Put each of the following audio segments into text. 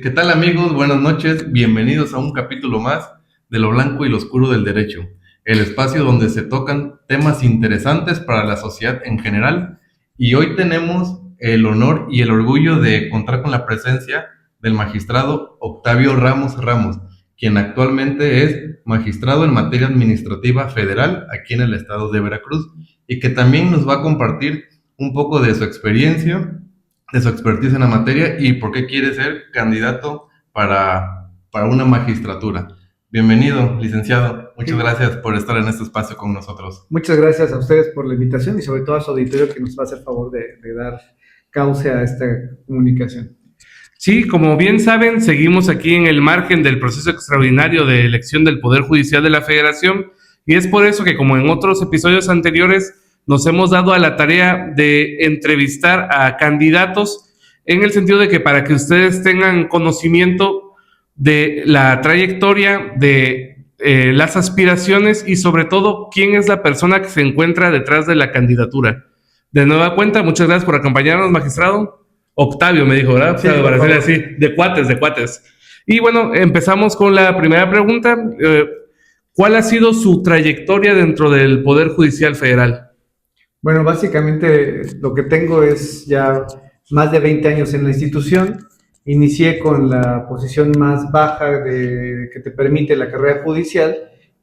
¿Qué tal amigos? Buenas noches, bienvenidos a un capítulo más de Lo Blanco y lo Oscuro del Derecho, el espacio donde se tocan temas interesantes para la sociedad en general. Y hoy tenemos el honor y el orgullo de contar con la presencia del magistrado Octavio Ramos Ramos, quien actualmente es magistrado en materia administrativa federal aquí en el estado de Veracruz y que también nos va a compartir un poco de su experiencia, de su expertise en la materia y por qué quiere ser candidato para una magistratura. Bienvenido, licenciado. Muchas Sí, gracias por estar en este espacio con nosotros. muchas gracias a ustedes por la invitación y sobre todo a su auditorio que nos va a hacer favor de dar cauce a esta comunicación. Sí, como bien saben, seguimos aquí en el margen del proceso extraordinario de elección del Poder Judicial de la Federación y es por eso que, como en otros episodios anteriores, nos hemos dado a la tarea de entrevistar a candidatos en el sentido de que para que ustedes tengan conocimiento de la trayectoria, de las aspiraciones y sobre todo quién es la persona que se encuentra detrás de la candidatura. De nueva cuenta, muchas gracias por acompañarnos, magistrado. Octavio me dijo, ¿verdad? Sí, Octavio, por para ser favor. así, de cuates, de cuates. Y bueno, empezamos con la primera pregunta. ¿Cuál ha sido su trayectoria dentro del Poder Judicial Federal? Bueno, básicamente lo que tengo es ya más de 20 años en la institución. Inicié con la posición más baja que te permite la carrera judicial,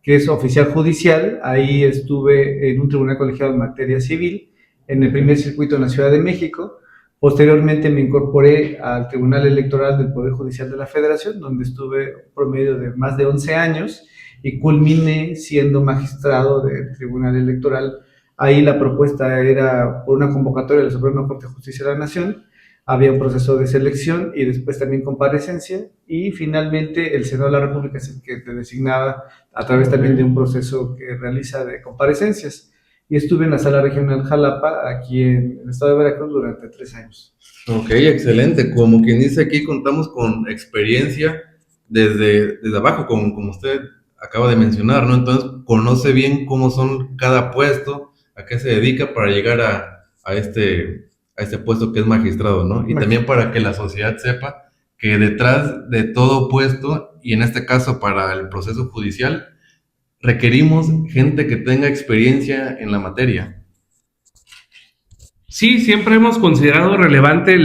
que es oficial judicial. Ahí estuve en un tribunal colegiado en materia civil, en el primer circuito en la Ciudad de México. Posteriormente me incorporé al Tribunal Electoral del Poder Judicial de la Federación, donde estuve un promedio de más de 11 años y culminé siendo magistrado del Tribunal Electoral. Ahí la propuesta era por una convocatoria de la Suprema Corte de Justicia de la Nación. Había un proceso de selección y después también comparecencia, y finalmente el Senado de la República es el que te designaba a través también de un proceso que realiza de comparecencias. Y estuve en la Sala Regional Jalapa, aquí en el estado de Veracruz, durante 3 años. Ok, excelente. Como quien dice aquí, contamos con experiencia desde abajo, como usted acaba de mencionar, ¿no? Entonces, conoce bien cómo son cada puesto, a qué se dedica para llegar a este puesto que es magistrado, ¿no? Y también para que la sociedad sepa que detrás de todo puesto, y en este caso para el proceso judicial, requerimos gente que tenga experiencia en la materia. Sí, siempre hemos considerado relevante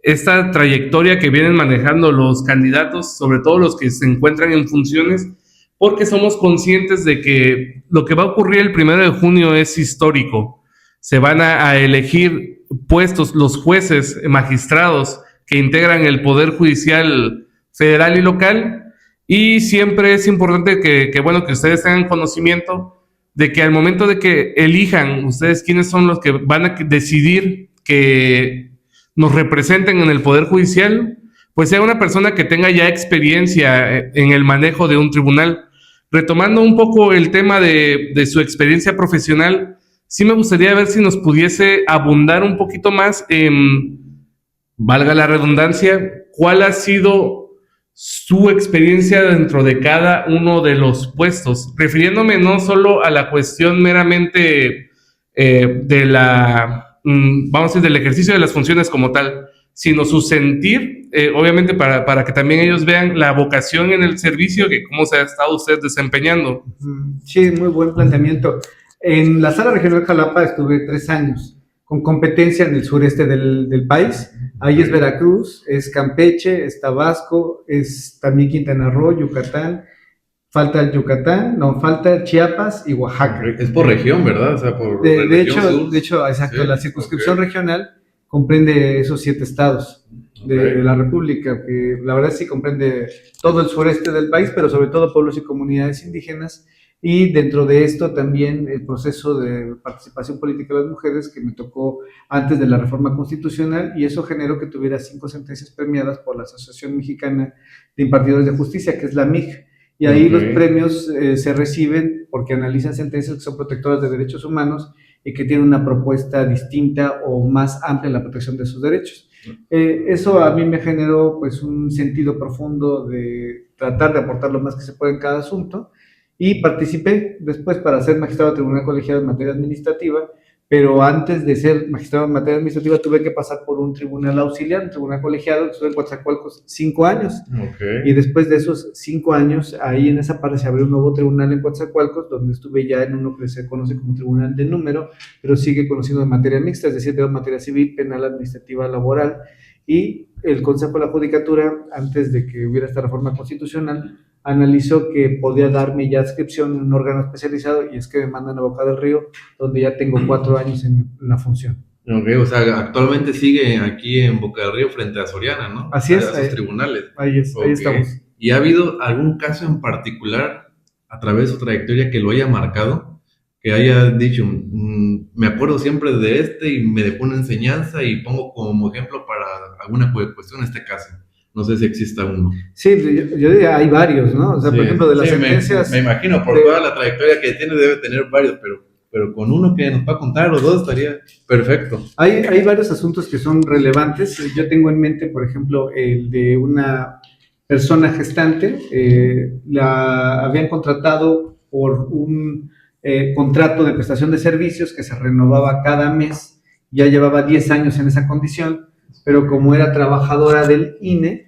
esta trayectoria que vienen manejando los candidatos, sobre todo los que se encuentran en funciones, porque somos conscientes de que lo que va a ocurrir el 1 de junio es histórico. Se van a elegir puestos los jueces, magistrados que integran el Poder Judicial federal y local, y siempre es importante bueno, que ustedes tengan conocimiento de que al momento de que elijan ustedes quiénes son los que van a decidir que nos representen en el Poder Judicial, pues sea una persona que tenga ya experiencia en el manejo de un tribunal. Retomando un poco el tema de su experiencia profesional, sí me gustaría ver si nos pudiese abundar un poquito más en, valga la redundancia, cuál ha sido su experiencia dentro de cada uno de los puestos, refiriéndome no solo a la cuestión meramente vamos a decir, del ejercicio de las funciones como tal, sino su sentir, obviamente para que también ellos vean la vocación en el servicio, que cómo se ha estado usted desempeñando. Sí, muy buen planteamiento. En la Sala Regional Jalapa estuve 3 años, con competencia en el sureste del país. Ahí es Veracruz, es Campeche, es Tabasco, es también Quintana Roo, Yucatán, no, falta Chiapas y Oaxaca. Es por región, ¿verdad? O sea, por De región hecho, sur. de hecho, exacto, Sí, la circunscripción ok. regional comprende esos 7 estados de Ok. la República, que la verdad sí comprende todo el sureste del país, pero sobre todo pueblos y comunidades indígenas, y dentro de esto también el proceso de participación política de las mujeres que me tocó antes de la reforma constitucional, y eso generó que tuviera 5 sentencias premiadas por la Asociación Mexicana de Impartidores de Justicia, que es la MIG. Y ahí Ok. los premios se reciben porque analizan sentencias que son protectoras de derechos humanos y que tienen una propuesta distinta o más amplia en la protección de sus derechos. Eso a mí me generó pues un sentido profundo de tratar de aportar lo más que se puede en cada asunto, y participé después para ser magistrado de tribunal colegiado en materia administrativa. pero antes de ser magistrado en materia administrativa tuve que pasar por un tribunal auxiliar, un tribunal colegiado, estuve en Coatzacoalcos 5 años. Y después de esos 5 años, ahí en esa parte se abrió un nuevo tribunal en Coatzacoalcos, donde estuve ya en uno que se conoce como tribunal de número, pero sigue conocido de materia mixta, es decir, de materia civil, penal, administrativa, laboral. Y el Consejo de la Judicatura, antes de que hubiera esta reforma constitucional, analizó que podía darme ya adscripción en un órgano especializado, y es que me mandan a Boca del Río, donde ya tengo 4 años en la función. Ok, o sea, actualmente sigue aquí en Boca del Río frente a Soriana, ¿no? Así es. A esos tribunales. Ahí estamos. ¿Y ha habido algún caso en particular a través de su trayectoria que lo haya marcado? Que haya dicho, me acuerdo siempre de este y me dejó una enseñanza y pongo como ejemplo para alguna cuestión en este caso. No sé si exista uno. Sí, yo diría, hay varios, ¿no? O sea, Sí, por ejemplo, de las sentencias... Me imagino, por toda la trayectoria que tiene debe tener varios, pero con uno que nos va a contar los dos estaría perfecto. Hay varios asuntos que son relevantes. Yo tengo en mente, por ejemplo, el de una persona gestante. La habían contratado por un contrato de prestación de servicios que se renovaba cada mes. Ya llevaba 10 años en esa condición, pero como era trabajadora del INE,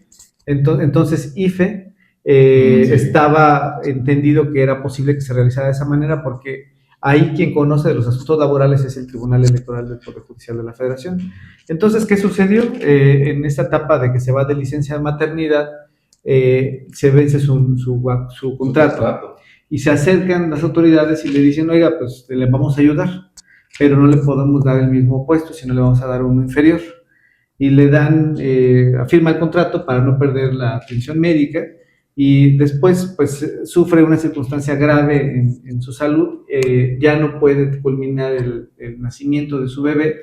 entonces IFE Sí. estaba entendido que era posible que se realizara de esa manera, porque ahí quien conoce de los asuntos laborales es el Tribunal Electoral del Poder Judicial de la Federación. Entonces, ¿qué sucedió? En esta etapa de que se va de licencia de maternidad, se vence su contrato, y se acercan las autoridades y le dicen, oiga, pues le vamos a ayudar, pero no le podemos dar el mismo puesto, sino le vamos a dar uno inferior. Y le dan, firma el contrato para no perder la atención médica, y después pues sufre una circunstancia grave en su salud, ya no puede culminar el nacimiento de su bebé,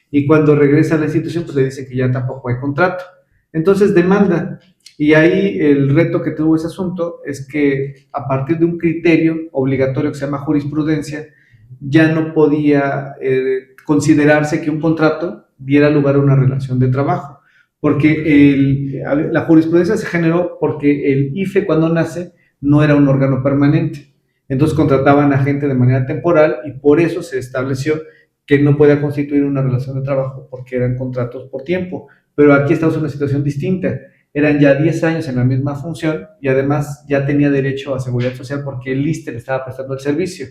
y cuando regresa a la institución pues le dicen que ya tampoco hay contrato. Entonces demanda, y ahí el reto que tuvo ese asunto es que a partir de un criterio obligatorio que se llama jurisprudencia, ya no podía considerarse que un contrato diera lugar a una relación de trabajo, porque la jurisprudencia se generó porque el IFE cuando nace no era un órgano permanente, entonces contrataban a gente de manera temporal, y por eso se estableció que no podía constituir una relación de trabajo porque eran contratos por tiempo. Pero aquí estamos en una situación distinta, eran ya 10 años en la misma función, y además ya tenía derecho a seguridad social porque el ISSSTE le estaba prestando el servicio.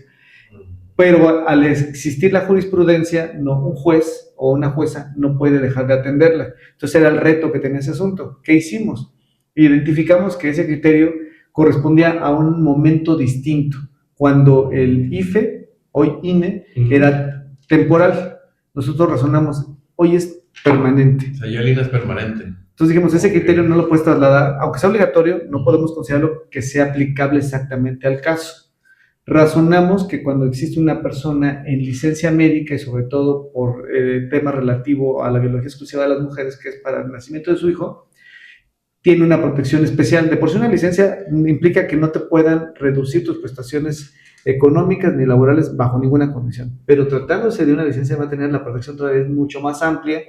Pero al existir la jurisprudencia, no, un juez o una jueza no puede dejar de atenderla. Entonces era el reto que tenía ese asunto. ¿Qué hicimos? Identificamos que ese criterio correspondía a un momento distinto, cuando el IFE, hoy INE, era temporal. Nosotros razonamos, hoy es permanente. O sea, ya el INE es permanente. Entonces dijimos, ese criterio no lo puedes trasladar, aunque sea obligatorio, no podemos considerarlo que sea aplicable exactamente al caso. Razonamos que cuando existe una persona en licencia médica, y sobre todo por tema relativo a la biología exclusiva de las mujeres, que es para el nacimiento de su hijo, tiene una protección especial. De por sí una licencia implica que no te puedan reducir tus prestaciones económicas ni laborales bajo ninguna condición, pero tratándose de una licencia de maternidad, la protección todavía es mucho más amplia,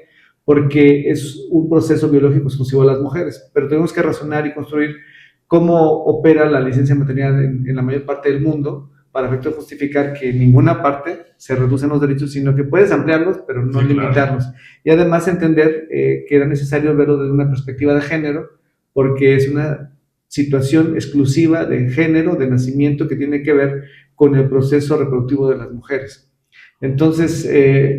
porque es un proceso biológico exclusivo de las mujeres. Pero tenemos que razonar y construir cómo opera la licencia de maternidad en la mayor parte del mundo, para efecto de justificar que en ninguna parte se reducen los derechos, sino que puedes ampliarlos, pero no limitarlos. Claro. Y además entender que era necesario verlo desde una perspectiva de género, porque es una situación exclusiva de género, de nacimiento, que tiene que ver con el proceso reproductivo de las mujeres. Entonces,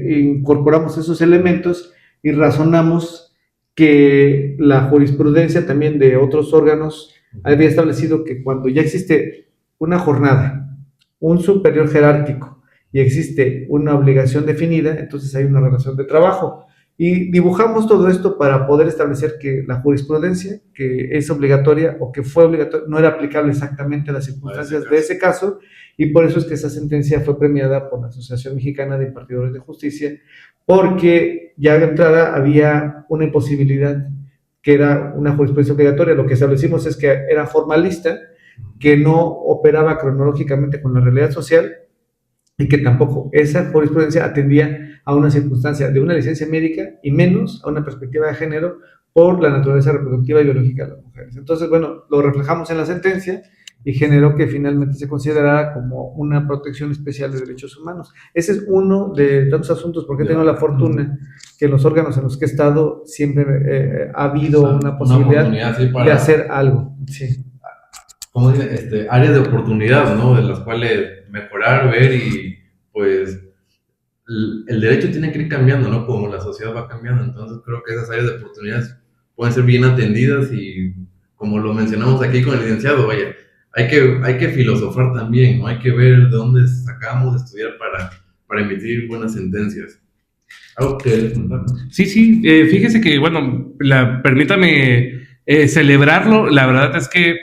incorporamos esos elementos y razonamos que la jurisprudencia también de otros órganos había establecido que cuando ya existe una jornada, un superior jerárquico, y existe una obligación definida, entonces hay una relación de trabajo. Y dibujamos todo esto para poder establecer que la jurisprudencia, que es obligatoria o que fue obligatoria, no era aplicable exactamente a las circunstancias de ese caso, y por eso es que esa sentencia fue premiada por la Asociación Mexicana de Impartidores de Justicia, porque ya de entrada había una imposibilidad, que era una jurisprudencia obligatoria. Lo que establecimos es que era formalista, que no operaba cronológicamente con la realidad social, y que tampoco esa jurisprudencia atendía a una circunstancia de una licencia médica, y menos a una perspectiva de género por la naturaleza reproductiva y biológica de las mujeres. Entonces, bueno, lo reflejamos en la sentencia, y generó que finalmente se considerara como una protección especial de derechos humanos. Ese es uno de tantos asuntos, porque he tenido la fortuna que en los órganos en los que he estado siempre ha habido una posibilidad sí, de hacer algo. Sí. ¿Cómo dice? Áreas de oportunidad, ¿no? De las cuales mejorar, ver y pues el derecho tiene que ir cambiando, ¿no? Como la sociedad va cambiando, entonces creo que esas áreas de oportunidades pueden ser bien atendidas y como lo mencionamos aquí con el licenciado, vaya, hay que filosofar también, ¿no? Hay que ver de dónde sacamos de estudiar para emitir buenas sentencias. ¿Algo que comentar? Sí, sí, fíjese que, bueno, permítame celebrarlo. La verdad es que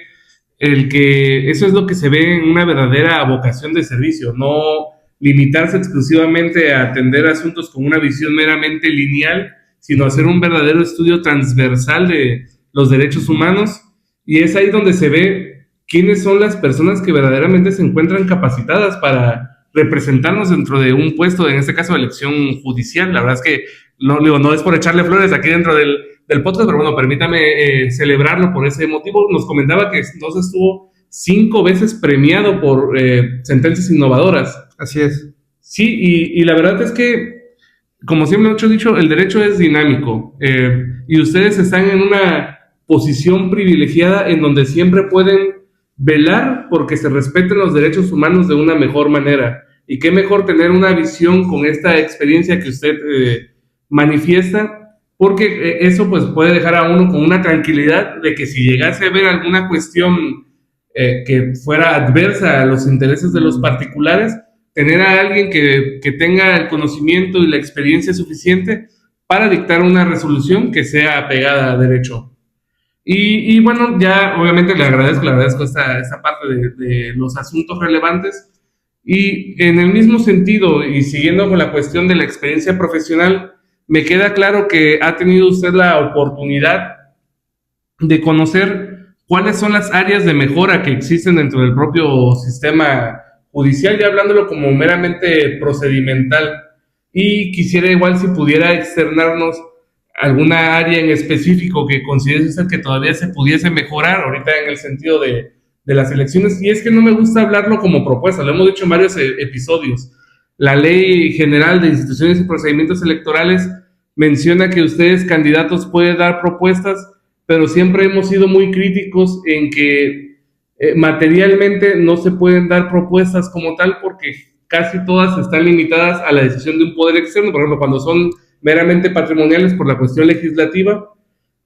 eso es lo que se ve en una verdadera vocación de servicio, no limitarse exclusivamente a atender asuntos con una visión meramente lineal, sino hacer un verdadero estudio transversal de los derechos humanos. Y es ahí donde se ve quiénes son las personas que verdaderamente se encuentran capacitadas para representarnos dentro de un puesto, en este caso de elección judicial. La verdad es que no es por echarle flores aquí dentro del podcast, pero bueno, permítame celebrarlo por ese motivo. Nos comentaba que entonces estuvo 5 veces premiado por sentencias innovadoras. Así es. Sí, y la verdad es que, como siempre he dicho, el derecho es dinámico, y ustedes están en una posición privilegiada en donde siempre pueden velar porque se respeten los derechos humanos de una mejor manera. Y qué mejor tener una visión con esta experiencia que usted manifiesta, porque eso pues puede dejar a uno con una tranquilidad de que si llegase a ver alguna cuestión que fuera adversa a los intereses de los particulares, tener a alguien que tenga el conocimiento y la experiencia suficiente para dictar una resolución que sea apegada a derecho. Y bueno, ya obviamente le agradezco esta parte de los asuntos relevantes. Y en el mismo sentido, y siguiendo con la cuestión de la experiencia profesional, me queda claro que ha tenido usted la oportunidad de conocer cuáles son las áreas de mejora que existen dentro del propio sistema judicial, ya hablándolo como meramente procedimental. Y quisiera igual si pudiera externarnos alguna área en específico que considere usted que todavía se pudiese mejorar ahorita en el sentido de las elecciones. Y es que no me gusta hablarlo como propuesta, lo hemos dicho en varios episodios. La Ley General de Instituciones y Procedimientos Electorales menciona que ustedes, candidatos, pueden dar propuestas, pero siempre hemos sido muy críticos en que materialmente no se pueden dar propuestas como tal porque casi todas están limitadas a la decisión de un poder externo, por ejemplo, cuando son meramente patrimoniales por la cuestión legislativa,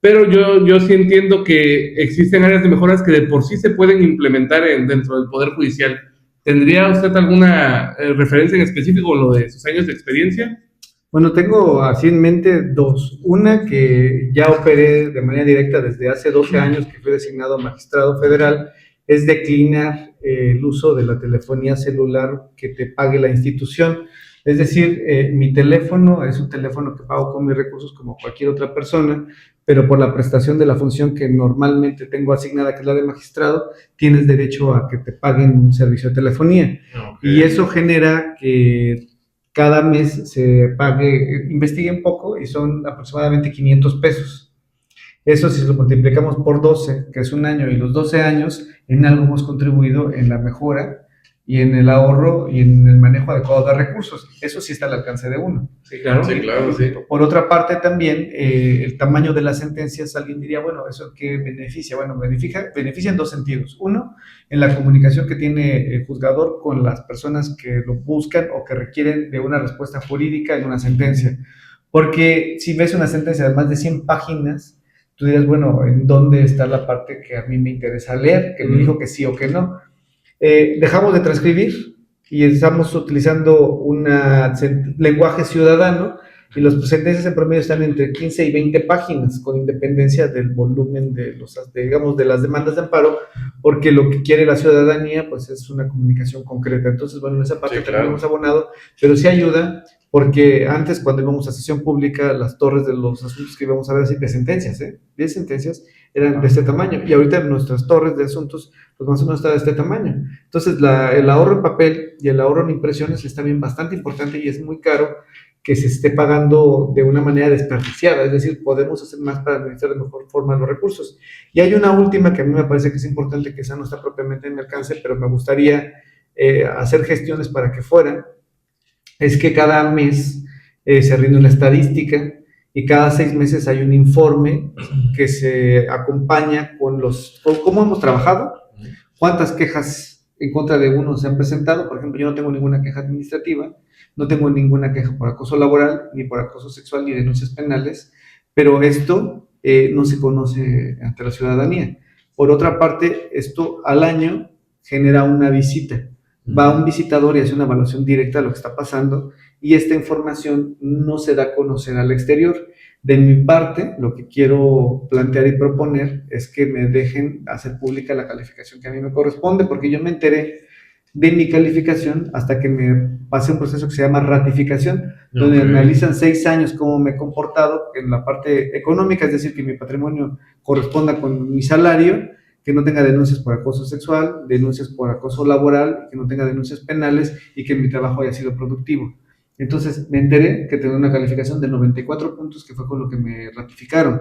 pero yo sí entiendo que existen áreas de mejoras que de por sí se pueden implementar dentro del Poder Judicial. ¿Tendría usted alguna referencia en específico en lo de sus años de experiencia? Bueno, tengo así en mente dos. Una que ya operé de manera directa desde hace 12 años que fui designado magistrado federal, es declinar el uso de la telefonía celular que te pague la institución. Es decir, mi teléfono es un teléfono que pago con mis recursos como cualquier otra persona, pero por la prestación de la función que normalmente tengo asignada, que es la de magistrado, tienes derecho a que te paguen un servicio de telefonía. Okay. Y eso genera que cada mes se pague, investigue un poco y son aproximadamente 500 pesos. Eso si lo multiplicamos por 12, que es un año, y los 12 años, en algo hemos contribuido en la mejora y en el ahorro y en el manejo adecuado de recursos. Eso sí está al alcance de uno. Sí, claro. Sí, claro, sí. Por otra parte también, el tamaño de las sentencias, alguien diría, bueno, ¿eso qué beneficia? Bueno, beneficia en dos sentidos. Uno, en la comunicación que tiene el juzgador con las personas que lo buscan o que requieren de una respuesta jurídica en una sentencia. Porque si ves una sentencia de más de 100 páginas, tú dirás, bueno, ¿en dónde está la parte que a mí me interesa leer? Que me dijo que sí o que no. Dejamos de transcribir y estamos utilizando un lenguaje ciudadano y las sentencias en promedio están entre 15 y 20 páginas con independencia del volumen de las demandas de amparo, porque lo que quiere la ciudadanía pues es una comunicación concreta. Entonces, bueno, en esa parte también hemos abonado, pero sí ayuda, porque antes cuando íbamos a sesión pública, las torres de los asuntos que íbamos a ver así de sentencias, 10 sentencias eran de este tamaño, y ahorita nuestras torres de asuntos pues más o menos está de este tamaño. Entonces el ahorro en papel y el ahorro en impresiones es también bastante importante y es muy caro que se esté pagando de una manera desperdiciada, es decir, podemos hacer más para administrar de mejor forma los recursos. Y hay una última que a mí me parece que es importante, que esa no está propiamente en mi alcance, pero me gustaría hacer gestiones para que fuera, es que cada mes se rinde una estadística y cada 6 meses hay un informe que se acompaña con cómo hemos trabajado, cuántas quejas en contra de uno se han presentado. Por ejemplo, yo no tengo ninguna queja administrativa, no tengo ninguna queja por acoso laboral, ni por acoso sexual, ni denuncias penales, pero esto no se conoce ante la ciudadanía. Por otra parte, esto al año genera una visita. Va un visitador y hace una evaluación directa de lo que está pasando, y esta información no se da a conocer al exterior. De mi parte, lo que quiero plantear y proponer es que me dejen hacer pública la calificación que a mí me corresponde, porque yo me enteré de mi calificación hasta que me pasé un proceso que se llama ratificación, donde analizan 6 años cómo me he comportado en la parte económica, es decir, que mi patrimonio corresponda con mi salario, que no tenga denuncias por acoso sexual, denuncias por acoso laboral, que no tenga denuncias penales y que mi trabajo haya sido productivo. Entonces me enteré que tenía una calificación de 94 puntos, que fue con lo que me ratificaron.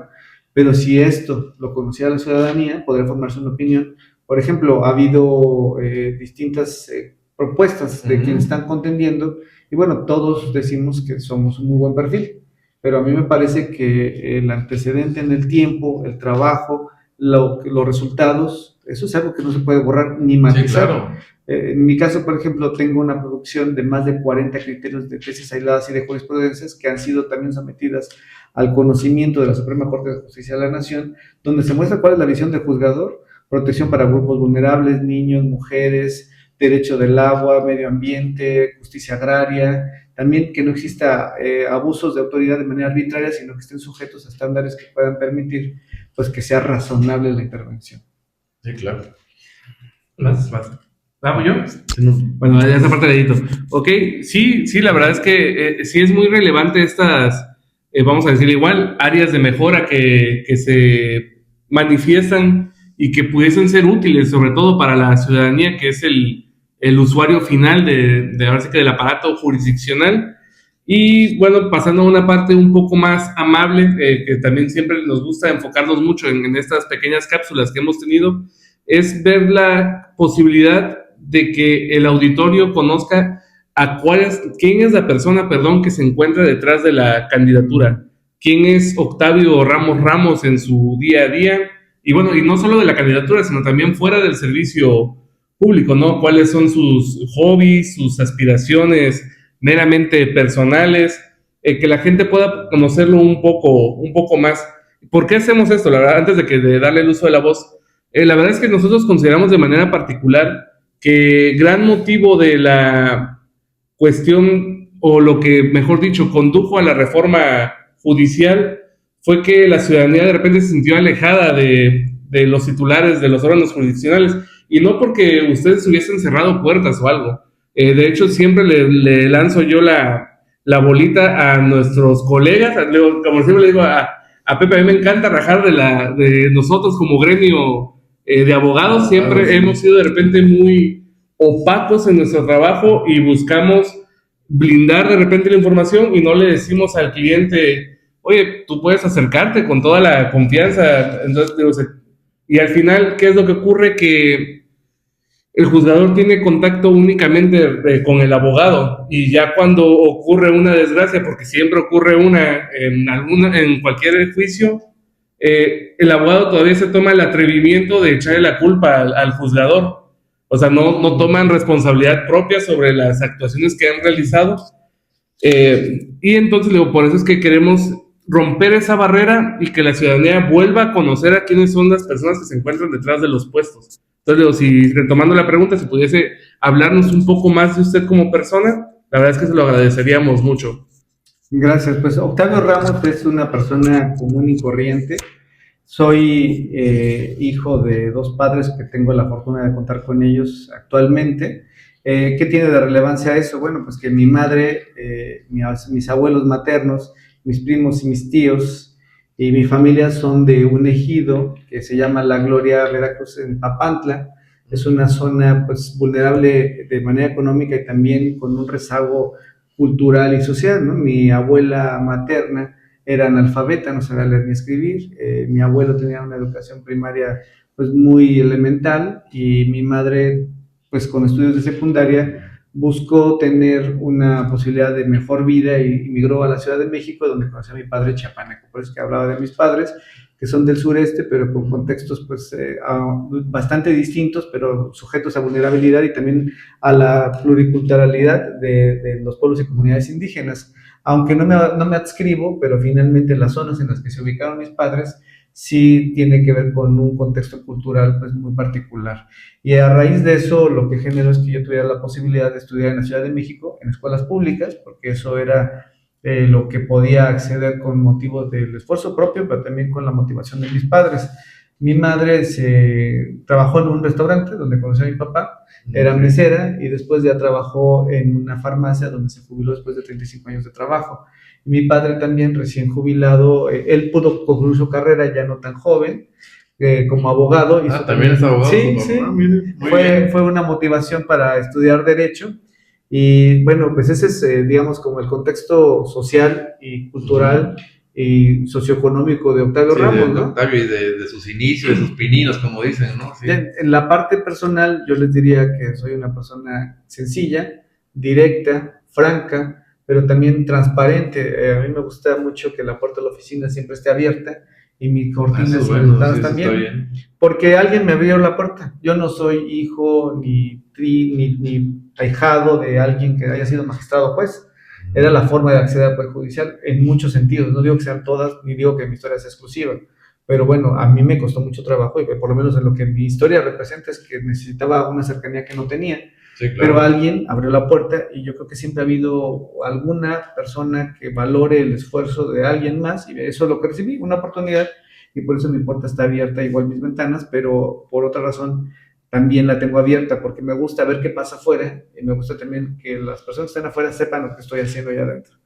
Pero si esto lo conocía la ciudadanía, podría formarse una opinión. Por ejemplo, ha habido distintas propuestas de quienes están contendiendo, y bueno, todos decimos que somos un muy buen perfil, pero a mí me parece que el antecedente en el tiempo, el trabajo, los resultados, eso es algo que no se puede borrar ni matizar. Sí, claro. En mi caso, por ejemplo, tengo una producción de más de 40 criterios de tesis aisladas y de jurisprudencias que han sido también sometidas al conocimiento de la Suprema Corte de Justicia de la Nación, donde se muestra cuál es la visión del juzgador: protección para grupos vulnerables, niños, mujeres, derecho del agua, medio ambiente, justicia agraria, también que no exista abusos de autoridad de manera arbitraria, sino que estén sujetos a estándares que puedan permitir, pues, que sea razonable la intervención. Sí, claro. Vas. ¿Vamos yo? Bueno, esa parte de edito. Ok, sí, la verdad es que sí es muy relevante estas, vamos a decir igual, áreas de mejora que se manifiestan y que pudiesen ser útiles, sobre todo para la ciudadanía, que es el usuario final ahora sí que del aparato jurisdiccional. Y bueno, pasando a una parte un poco más amable, que también siempre nos gusta enfocarnos mucho en estas pequeñas cápsulas que hemos tenido, es ver la posibilidad de que el auditorio conozca quién es la persona, que se encuentra detrás de la candidatura, quién es Octavio Ramos en su día a día, y bueno, y no solo de la candidatura, sino también fuera del servicio público, ¿no? Cuáles son sus hobbies, sus aspiraciones meramente personales, que la gente pueda conocerlo un poco más. ¿Por qué hacemos esto? La verdad, antes de darle el uso de la voz, la verdad es que nosotros consideramos de manera particular que gran motivo de la cuestión, o lo que, mejor dicho, condujo a la reforma judicial, fue que la ciudadanía de repente se sintió alejada de los titulares de los órganos jurisdiccionales, y no porque ustedes hubiesen cerrado puertas o algo. De hecho, siempre le lanzo yo la bolita a nuestros colegas, como siempre le digo a Pepe, a mí me encanta rajar de nosotros como gremio de abogados. Siempre hemos sido de repente muy opacos en nuestro trabajo y buscamos blindar de repente la información, y no le decimos al cliente, oye, tú puedes acercarte con toda la confianza. Entonces, y al final, ¿qué es lo que ocurre? Que el juzgador tiene contacto únicamente con el abogado, y ya cuando ocurre una desgracia, porque siempre ocurre una en cualquier juicio, el abogado todavía se toma el atrevimiento de echarle la culpa al juzgador. O sea, no toman responsabilidad propia sobre las actuaciones que han realizado. Y entonces, por eso es que queremos romper esa barrera y que la ciudadanía vuelva a conocer a quiénes son las personas que se encuentran detrás de los puestos. Entonces, si retomando la pregunta, si pudiese hablarnos un poco más de usted como persona, la verdad es que se lo agradeceríamos mucho. Gracias. Pues Octavio Ramos es una persona común y corriente. Soy hijo de 2 padres que tengo la fortuna de contar con ellos actualmente. ¿Qué tiene de relevancia eso? Bueno, pues que mi madre, mis abuelos maternos, mis primos y mis tíos y mi familia son de un ejido que se llama La Gloria, Veracruz, en Papantla. Es una zona, pues, vulnerable de manera económica y también con un rezago cultural y social, ¿no? Mi abuela materna era analfabeta, no sabía leer ni escribir. Mi abuelo tenía una educación primaria pues muy elemental y mi madre pues con estudios de secundaria buscó tener una posibilidad de mejor vida y migró a la Ciudad de México, donde conoció a mi padre chiapaneco. Por eso que hablaba de mis padres, que son del sureste, pero con contextos pues bastante distintos, pero sujetos a vulnerabilidad y también a la pluriculturalidad de los pueblos y comunidades indígenas. Aunque no me adscribo, pero finalmente las zonas en las que se ubicaron mis padres sí tiene que ver con un contexto cultural pues muy particular. Y a raíz de eso lo que generó es que yo tuviera la posibilidad de estudiar en la Ciudad de México, en escuelas públicas, porque eso era lo que podía acceder con motivo del esfuerzo propio, pero también con la motivación de mis padres. Mi madre trabajó en un restaurante donde conocí a mi papá, era mesera y después ya trabajó en una farmacia donde se jubiló después de 35 años de trabajo. Mi padre también, recién jubilado, él pudo concluir su carrera ya no tan joven, como abogado. También es abogado. Sí, sí. Fue una motivación para estudiar Derecho. Y bueno, pues ese es, digamos, como el contexto social y cultural y socioeconómico de Octavio Ramos, ¿no? Octavio y de sus inicios, de sus pininos, como dicen, ¿no? Sí. En la parte personal, yo les diría que soy una persona sencilla, directa, franca, pero también transparente. A mí me gusta mucho que la puerta de la oficina siempre esté abierta y mi cortina también, porque alguien me abrió la puerta. Yo no soy hijo ni ahijado de alguien que haya sido magistrado o juez. Era la forma de acceder al Poder Judicial en muchos sentidos. No digo que sean todas, ni digo que mi historia sea exclusiva, pero bueno, a mí me costó mucho trabajo y por lo menos en lo que mi historia representa es que necesitaba una cercanía que no tenía. Sí, claro. Pero alguien abrió la puerta y yo creo que siempre ha habido alguna persona que valore el esfuerzo de alguien más y eso es lo que recibí, una oportunidad, y por eso mi puerta está abierta, igual mis ventanas, pero por otra razón también la tengo abierta porque me gusta ver qué pasa afuera y me gusta también que las personas que están afuera sepan lo que estoy haciendo allá adentro.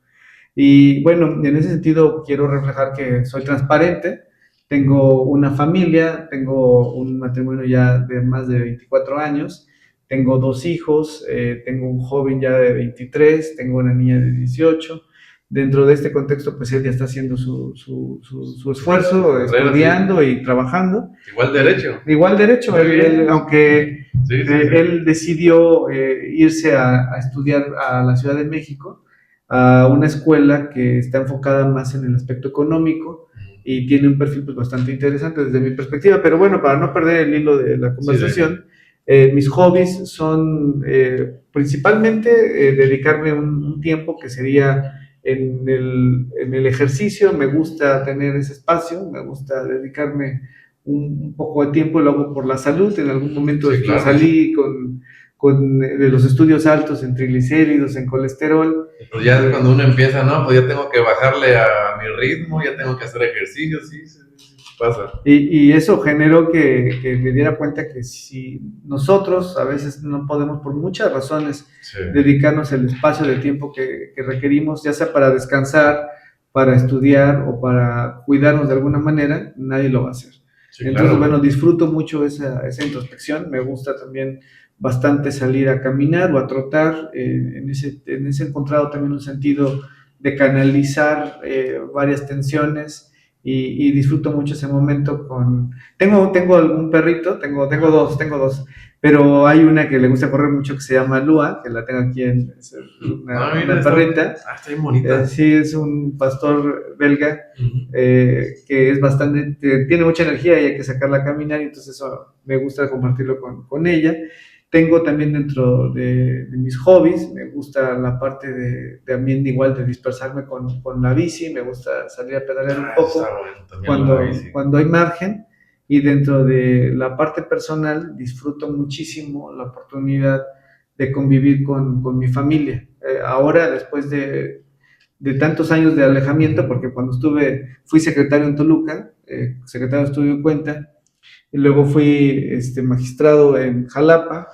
Y bueno, en ese sentido quiero reflejar que soy transparente, tengo una familia, tengo un matrimonio ya de más de 24 años, tengo 2 hijos, tengo un joven ya de 23, tengo una niña de 18. Dentro de este contexto, pues él ya está haciendo su esfuerzo, estudiando y trabajando. Igual derecho, aunque él decidió irse a estudiar a la Ciudad de México, a una escuela que está enfocada más en el aspecto económico y tiene un perfil pues, bastante interesante desde mi perspectiva. Pero bueno, para no perder el hilo de la conversación, mis hobbies son principalmente dedicarme un tiempo que sería en el ejercicio. Me gusta tener ese espacio, me gusta dedicarme un poco de tiempo, lo hago por la salud. En algún momento salí de los estudios altos en triglicéridos, en colesterol. Pues ya cuando uno empieza, no, pues ya tengo que bajarle a mi ritmo, ya tengo que hacer ejercicio, sí pasa. Y eso generó que me diera cuenta que si nosotros a veces no podemos, por muchas razones, dedicarnos el espacio de tiempo que requerimos, ya sea para descansar, para estudiar o para cuidarnos de alguna manera, nadie lo va a hacer. Entonces, bueno, disfruto mucho esa introspección. Me gusta también bastante salir a caminar o a trotar. En ese he encontrado también un sentido de canalizar varias tensiones. Y disfruto mucho ese momento tengo algún perrito, tengo dos, pero hay una que le gusta correr mucho que se llama Lua, que la tengo aquí una perrita. Está bien bonita. Sí, es un pastor belga que es tiene mucha energía y hay que sacarla a caminar, y entonces eso me gusta compartirlo con ella. Tengo también dentro de mis hobbies, me gusta la parte de también igual de dispersarme con la bici, me gusta salir a pedalear un poco cuando hay margen, y dentro de la parte personal disfruto muchísimo la oportunidad de convivir con mi familia. Ahora, después de tantos años de alejamiento, porque cuando fui secretario en Toluca, secretario de Estudio y Cuenta, y luego fui magistrado en Jalapa,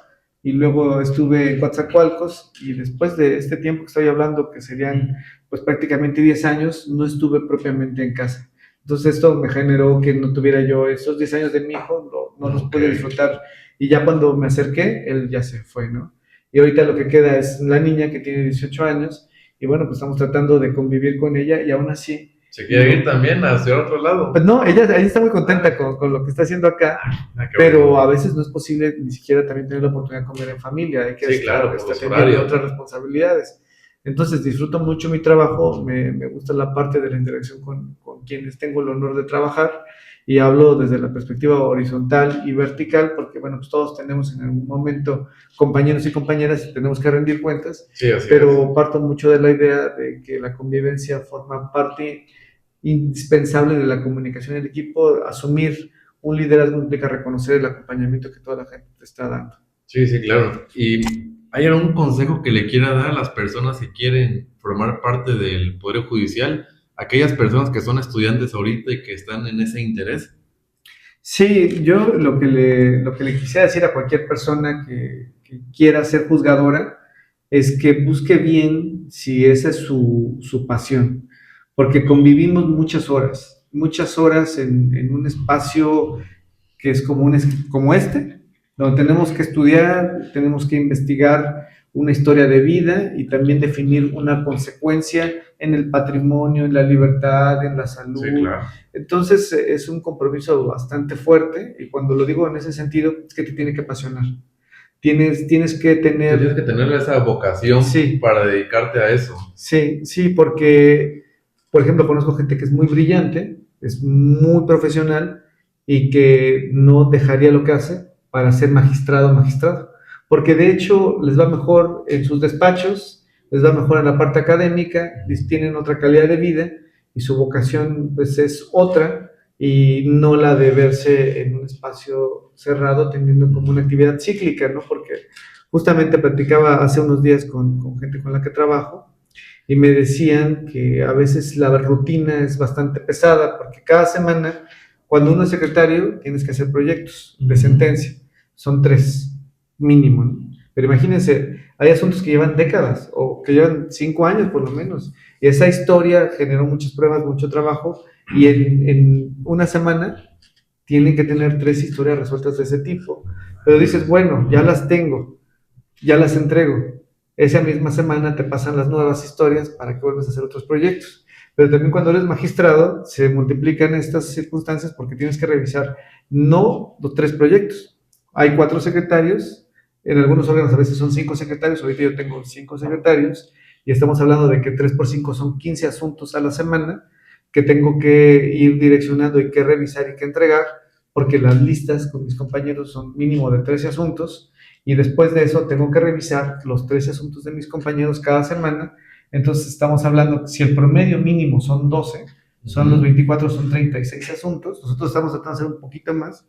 y luego estuve en Coatzacoalcos, y después de este tiempo que estoy hablando, que serían pues prácticamente 10 años, no estuve propiamente en casa. Entonces esto me generó que no tuviera yo esos 10 años de mi hijo, no los pude disfrutar, y ya cuando me acerqué, él ya se fue, ¿no? Y ahorita lo que queda es la niña que tiene 18 años, y bueno, pues estamos tratando de convivir con ella y aún así... ¿Se quiere ir también hacia otro lado? Pues no, ella está muy contenta con lo que está haciendo acá, pero bueno. a veces no es posible ni siquiera también tener la oportunidad de comer en familia, hay que Sí, claro, por los teniendo horarios. otras responsabilidades. Entonces disfruto mucho mi trabajo, me gusta la parte de la interacción con quienes tengo el honor de trabajar y hablo desde la perspectiva horizontal y vertical porque bueno, pues todos tenemos en algún momento compañeros y compañeras y tenemos que rendir cuentas, Sí, así pero parto mucho de la idea de que la convivencia forma parte indispensable de la comunicación en el equipo. Asumir un liderazgo implica reconocer el acompañamiento que toda la gente te está dando. Sí, claro. ¿Y hay algún consejo que le quiera dar a las personas que quieren formar parte del Poder Judicial? Aquellas personas que son estudiantes ahorita y que están en ese interés. Sí, yo lo que le quisiera decir a cualquier persona que quiera ser juzgadora es que busque bien si esa es su pasión, porque convivimos muchas horas en un espacio que es como este, donde tenemos que estudiar, tenemos que investigar una historia de vida y también definir una consecuencia en el patrimonio, en la libertad, en la salud. Sí, claro. Entonces es un compromiso bastante fuerte y cuando lo digo en ese sentido es que te tiene que apasionar. Tienes que tener... Tienes que tener esa vocación Sí. para dedicarte a eso. Sí, porque, por ejemplo, conozco gente que es muy brillante, es muy profesional y que no dejaría lo que hace para ser magistrado o magistrado. Porque de hecho les va mejor en sus despachos, les va mejor en la parte académica, tienen otra calidad de vida y su vocación pues es otra y no la de verse en un espacio cerrado teniendo como una actividad cíclica, ¿no? Porque justamente platicaba hace unos días con gente con la que trabajo y me decían que a veces la rutina es bastante pesada porque cada semana, cuando uno es secretario, tienes que hacer proyectos de sentencia. Son 3, mínimo, ¿no? Pero imagínense, hay asuntos que llevan décadas o que llevan 5 años por lo menos. Y esa historia generó muchas pruebas, mucho trabajo y en una semana tienen que tener 3 historias resueltas de ese tipo. Pero dices, bueno, ya las tengo, ya las entrego. Esa misma semana te pasan las nuevas historias para que vuelvas a hacer otros proyectos. Pero también cuando eres magistrado se multiplican estas circunstancias porque tienes que revisar no los 3 proyectos. Hay 4 secretarios, en algunos órganos a veces son 5 secretarios, ahorita yo tengo 5 secretarios y estamos hablando de que 3 por 5 son 15 asuntos a la semana que tengo que ir direccionando y que revisar y que entregar porque las listas con mis compañeros son mínimo de 13 asuntos y después de eso tengo que revisar los 13 asuntos de mis compañeros cada semana. Entonces estamos hablando, si el promedio mínimo son 12, son los 24, son 36 asuntos. Nosotros estamos tratando de hacer un poquito más.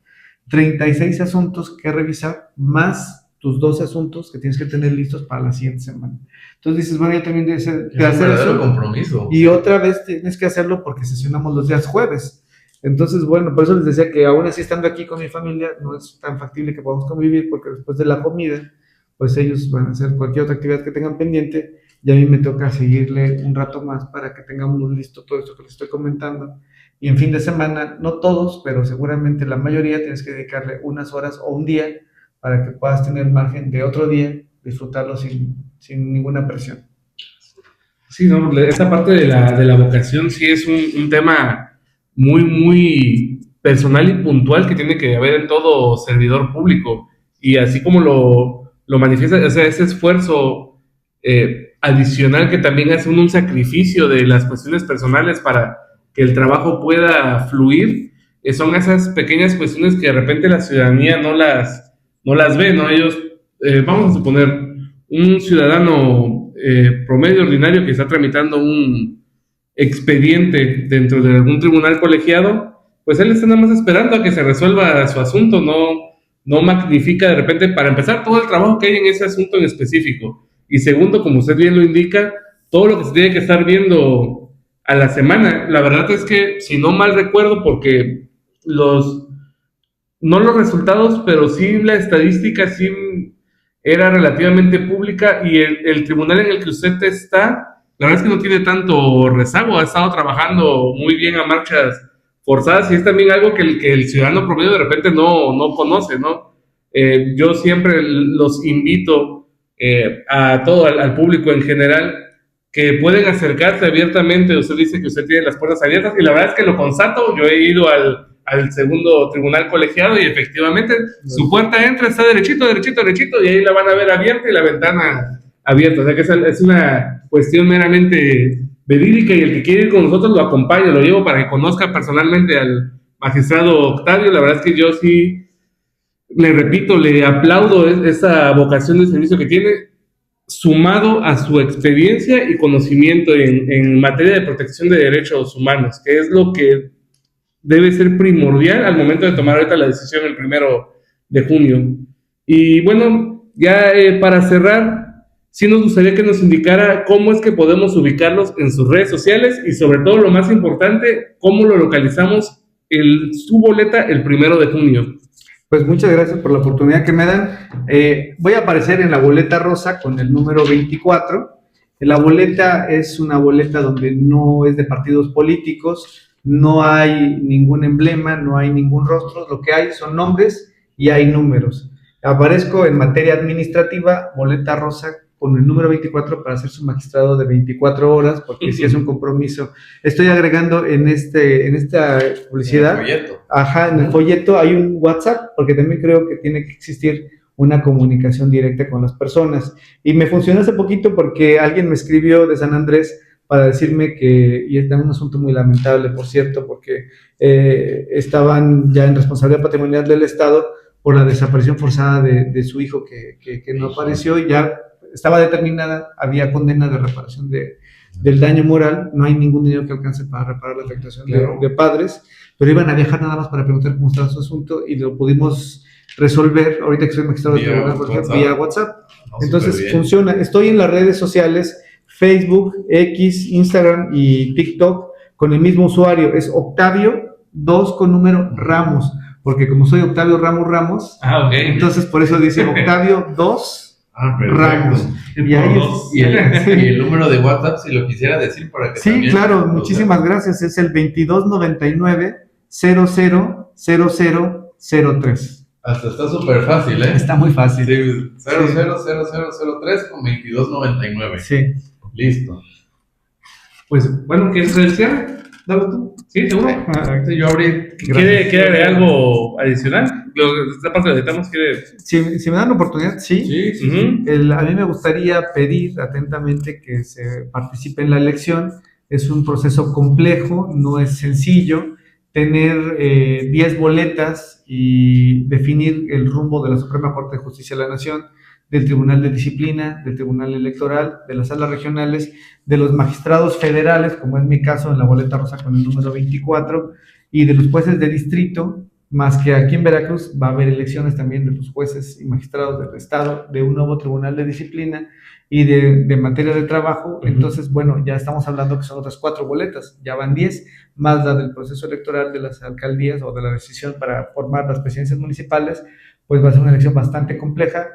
36 asuntos que revisar, más tus 12 asuntos que tienes que tener listos para la siguiente semana. Entonces dices, bueno, yo también debe ser de hacer eso. Compromiso. Y otra vez tienes que hacerlo porque sesionamos los días jueves. Entonces, bueno, por eso les decía que aún así estando aquí con mi familia, no es tan factible que podamos convivir porque después de la comida, pues ellos van a hacer cualquier otra actividad que tengan pendiente y a mí me toca seguirle un rato más para que tengamos listo todo esto que les estoy comentando. Y en fin de semana, no todos, pero seguramente la mayoría tienes que dedicarle unas horas o un día para que puedas tener margen de otro día, disfrutarlo sin ninguna presión. Sí, no, esa parte de la vocación sí es un tema muy personal y puntual que tiene que haber en todo servidor público. Y así como lo manifiesta, o sea, ese esfuerzo adicional que también hace un sacrificio de las cuestiones personales para que el trabajo pueda fluir, son esas pequeñas cuestiones que de repente la ciudadanía no las ve, ¿no? Ellos, vamos a suponer, un ciudadano promedio ordinario que está tramitando un expediente dentro de algún tribunal colegiado, pues él está nada más esperando a que se resuelva su asunto, no magnifica de repente, para empezar, todo el trabajo que hay en ese asunto en específico. Y segundo, como usted bien lo indica, todo lo que se tiene que estar viendo a la semana. La verdad es que, si no mal recuerdo, porque no los resultados, pero sí la estadística sí era relativamente pública y el tribunal en el que usted está, la verdad es que no tiene tanto rezago, ha estado trabajando muy bien a marchas forzadas y es también algo que el ciudadano promedio de repente no conoce, ¿no? Yo siempre los invito a todo, al público en general, que pueden acercarse abiertamente. Usted dice que usted tiene las puertas abiertas y la verdad es que lo constato. Yo he ido al segundo tribunal colegiado y efectivamente su puerta entra, está derechito, derechito, derechito y ahí la van a ver abierta y la ventana abierta. O sea que es una cuestión meramente verídica y el que quiere ir con nosotros lo acompaño, lo llevo para que conozca personalmente al magistrado Octavio. La verdad es que yo sí, le repito, le aplaudo esa vocación de servicio que tiene, sumado a su experiencia y conocimiento en materia de protección de derechos humanos, que es lo que debe ser primordial al momento de tomar ahorita la decisión el 1 de junio. Y bueno, ya para cerrar, sí nos gustaría que nos indicara cómo es que podemos ubicarlos en sus redes sociales y sobre todo lo más importante, cómo lo localizamos su boleta el 1 de junio. Pues muchas gracias por la oportunidad que me dan. Voy a aparecer en la boleta rosa con el número 24. La boleta es una boleta donde no es de partidos políticos, no hay ningún emblema, no hay ningún rostro, lo que hay son nombres y hay números. Aparezco en materia administrativa, boleta rosa con el número 24 para ser su magistrado de 24 horas, porque sí es un compromiso. Estoy agregando en esta publicidad, en el folleto hay un WhatsApp, porque también creo que tiene que existir una comunicación directa con las personas. Y me funcionó hace poquito porque alguien me escribió de San Andrés para decirme que, y es también un asunto muy lamentable, por cierto, porque estaban ya en responsabilidad patrimonial del Estado por la desaparición forzada de su hijo que no apareció, y ya estaba determinada, había condena de reparación del daño moral, no hay ningún dinero que alcance para reparar la afectación de padres, pero iban a viajar nada más para preguntar cómo estaba su asunto y lo pudimos resolver, ahorita que soy magistrado de tribunal, por ejemplo, vía WhatsApp. Entonces funciona. Estoy en las redes sociales, Facebook, X, Instagram y TikTok, con el mismo usuario, es Octavio 2 con número Ramos, porque como soy Octavio Ramos, okay. Entonces por eso dice Octavio 2 Ramos. Y, ahí y el número de WhatsApp, si lo quisiera decir para que sí, claro, muchísimas gracias. Es el 2299-000003. Hasta está súper fácil, ¿eh? Está muy fácil. Sí, 000003 con 2299. Sí. Listo. Pues bueno, ¿quieres hacer el cierre? Dale tú. Sí, seguro. Yo abrí. ¿Quiere agregar algo adicional? Esta parte la editamos, ¿quiere? Si me dan la oportunidad, sí. Sí. A mí me gustaría pedir atentamente que se participe en la elección. Es un proceso complejo, no es sencillo. Tener 10 boletas y definir el rumbo de la Suprema Corte de Justicia de la Nación, del Tribunal de Disciplina, del Tribunal Electoral, de las salas regionales, de los magistrados federales, como es mi caso en la boleta rosa con el número 24, y de los jueces de distrito, más que aquí en Veracruz va a haber elecciones también de los jueces y magistrados del Estado, de un nuevo Tribunal de Disciplina y de materia de trabajo. Entonces, bueno, ya estamos hablando que son otras 4 boletas, ya van 10, más la del proceso electoral de las alcaldías o de la decisión para formar las presidencias municipales, pues va a ser una elección bastante compleja,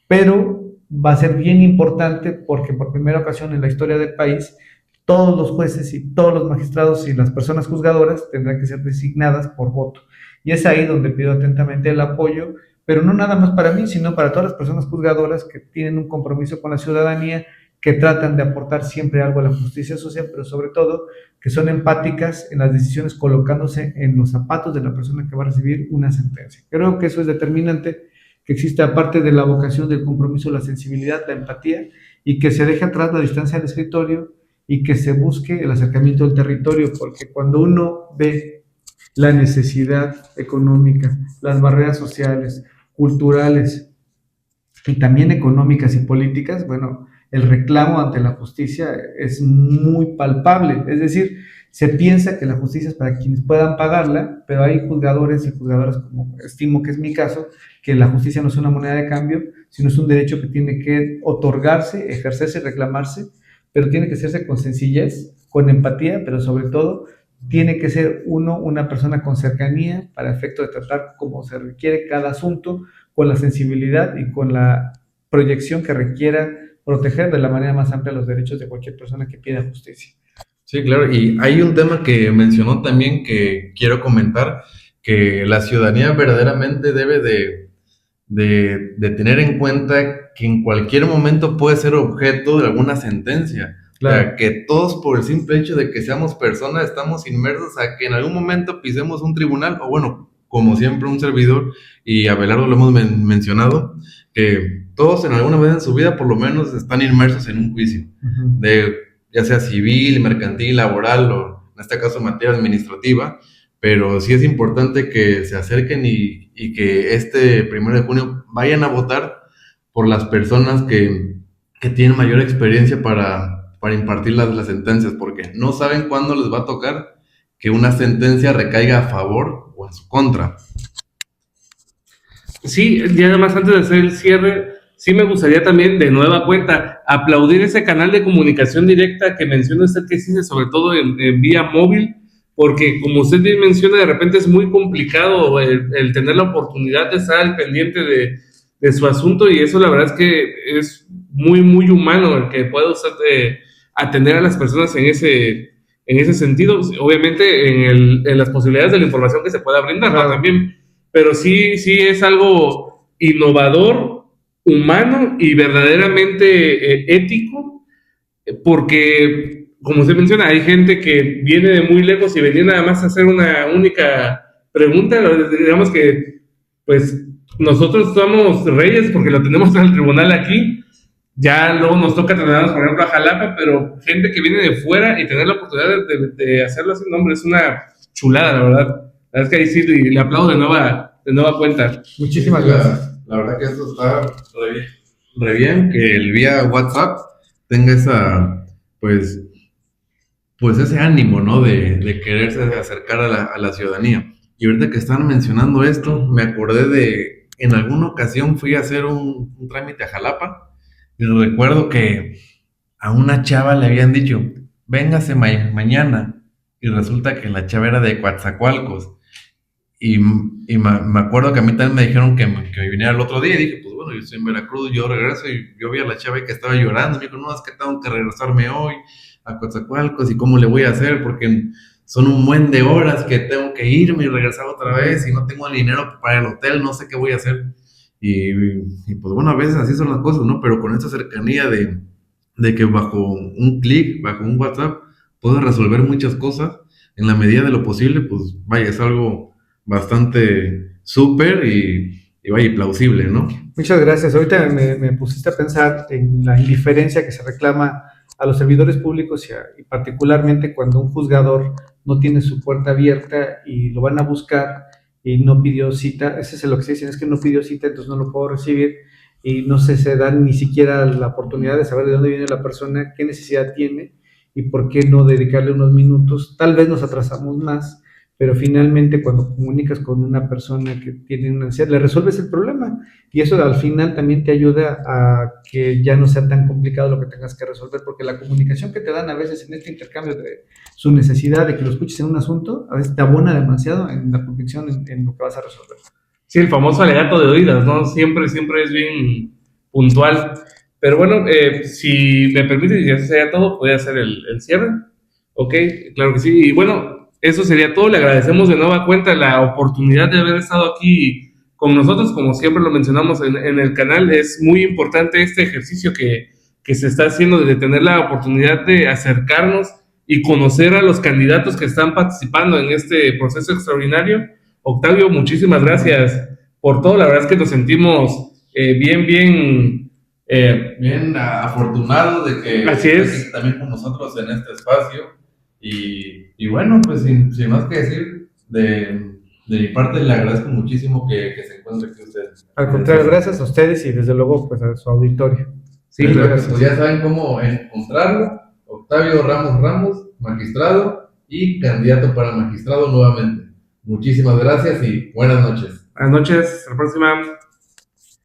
pero va a ser bien importante porque por primera ocasión en la historia del país, todos los jueces y todos los magistrados y las personas juzgadoras tendrán que ser designadas por voto. Y es ahí donde pido atentamente el apoyo, pero no nada más para mí, sino para todas las personas juzgadoras que tienen un compromiso con la ciudadanía, que tratan de aportar siempre algo a la justicia social, pero sobre todo que son empáticas en las decisiones colocándose en los zapatos de la persona que va a recibir una sentencia. Creo que eso es determinante, que exista aparte de la vocación, del compromiso, la sensibilidad, la empatía, y que se deje atrás la distancia del escritorio y que se busque el acercamiento del territorio, porque cuando uno ve la necesidad económica, las barreras sociales, culturales y también económicas y políticas, bueno, el reclamo ante la justicia es muy palpable. Es decir, se piensa que la justicia es para quienes puedan pagarla, pero hay juzgadores y juzgadoras, como estimo que es mi caso, que la justicia no es una moneda de cambio, sino es un derecho que tiene que otorgarse, ejercerse, reclamarse, pero tiene que hacerse con sencillez, con empatía, pero sobre todo tiene que ser una persona con cercanía para efecto de tratar como se requiere cada asunto, con la sensibilidad y con la proyección que requiera proteger de la manera más amplia los derechos de cualquier persona que pida justicia. Sí, claro, y hay un tema que mencionó también que quiero comentar, que la ciudadanía verdaderamente debe de tener en cuenta que en cualquier momento puede ser objeto de alguna sentencia. Claro. O sea, que todos por el simple hecho de que seamos personas estamos inmersos a que en algún momento pisemos un tribunal, o bueno, como siempre un servidor, y a Belardo lo hemos mencionado, que todos en alguna vez en su vida por lo menos están inmersos en un juicio, de ya sea civil, mercantil, laboral o en este caso materia administrativa, pero sí es importante que se acerquen y que este 1 de junio vayan a votar por las personas que tienen mayor experiencia para impartir las sentencias, porque no saben cuándo les va a tocar que una sentencia recaiga a favor o en su contra. Sí, ya nada más antes de hacer el cierre, sí me gustaría también de nueva cuenta aplaudir ese canal de comunicación directa que menciona usted que existe, sobre todo en vía móvil, porque como usted bien menciona, de repente es muy complicado el tener la oportunidad de estar al pendiente de su asunto, y eso la verdad es que es muy, muy humano el que pueda usted atender a las personas en ese sentido, obviamente en las posibilidades de la información que se pueda brindar, ¿no? También, pero sí es algo innovador, humano y verdaderamente ético, porque, como usted menciona, hay gente que viene de muy lejos y venía nada más a hacer una única pregunta, digamos que, pues, nosotros somos reyes porque lo tenemos en el tribunal aquí, ya luego nos toca trasladarnos, por ejemplo, a Jalapa, pero gente que viene de fuera y tener la oportunidad de hacerlo así, no, hombre, es una chulada, la verdad. La verdad es que ahí sí le aplaudo de nueva cuenta. Muchísimas gracias. La verdad que eso está re bien, que el vía WhatsApp tenga esa, pues ese ánimo, ¿no? De quererse acercar a la ciudadanía. Y ahorita que están mencionando esto, me acordé de, en alguna ocasión fui a hacer un trámite a Jalapa, y recuerdo que a una chava le habían dicho, véngase mañana, y resulta que la chava era de Coatzacoalcos, y me acuerdo que a mí también me dijeron que me viniera el otro día, y dije, pues bueno, yo estoy en Veracruz, yo regreso, y yo vi a la chava que estaba llorando, me dijo, no, es que tengo que regresarme hoy a Coatzacoalcos, y cómo le voy a hacer, porque son un buen de horas que tengo que irme y regresar otra vez, y no tengo el dinero para el hotel, no sé qué voy a hacer. Y pues bueno, a veces así son las cosas, ¿no? Pero con esta cercanía de que bajo un clic, bajo un WhatsApp, puedo resolver muchas cosas en la medida de lo posible, pues vaya, es algo bastante súper y vaya, y plausible, ¿no? Muchas gracias. Ahorita me pusiste a pensar en la indiferencia que se reclama a los servidores públicos y particularmente cuando un juzgador no tiene su puerta abierta y lo van a buscar y no pidió cita. Ese es lo que se dice, es que no pidió cita, entonces no lo puedo recibir, y no se dan ni siquiera la oportunidad de saber de dónde viene la persona, qué necesidad tiene y por qué no dedicarle unos minutos. Tal vez nos atrasamos más, pero finalmente cuando comunicas con una persona que tiene una ansiedad, le resuelves el problema, y eso al final también te ayuda a que ya no sea tan complicado lo que tengas que resolver, porque la comunicación que te dan a veces en este intercambio de su necesidad de que lo escuches en un asunto, a veces te abona demasiado en la convicción en lo que vas a resolver. Sí, el famoso alegato de oídas, ¿no? Siempre es bien puntual. Pero bueno, si me permite, y ya sería todo, voy a hacer el cierre. Ok, claro que sí. Y bueno, eso sería todo. Le agradecemos de nueva cuenta la oportunidad de haber estado aquí con nosotros. Como siempre lo mencionamos en el canal, es muy importante este ejercicio que se está haciendo de tener la oportunidad de acercarnos y conocer a los candidatos que están participando en este proceso extraordinario. Octavio, muchísimas gracias por todo. La verdad es que nos sentimos bien afortunados de que así es. También con nosotros en este espacio. Y bueno, pues sin más que decir, de mi parte le agradezco muchísimo que se encuentre aquí usted. Al contrario, gracias a ustedes y desde luego pues a su auditorio. Sí, gracias. Pues ya saben cómo encontrarlo. Octavio Ramos, magistrado y candidato para magistrado nuevamente. Muchísimas gracias y buenas noches. Buenas noches, hasta la próxima.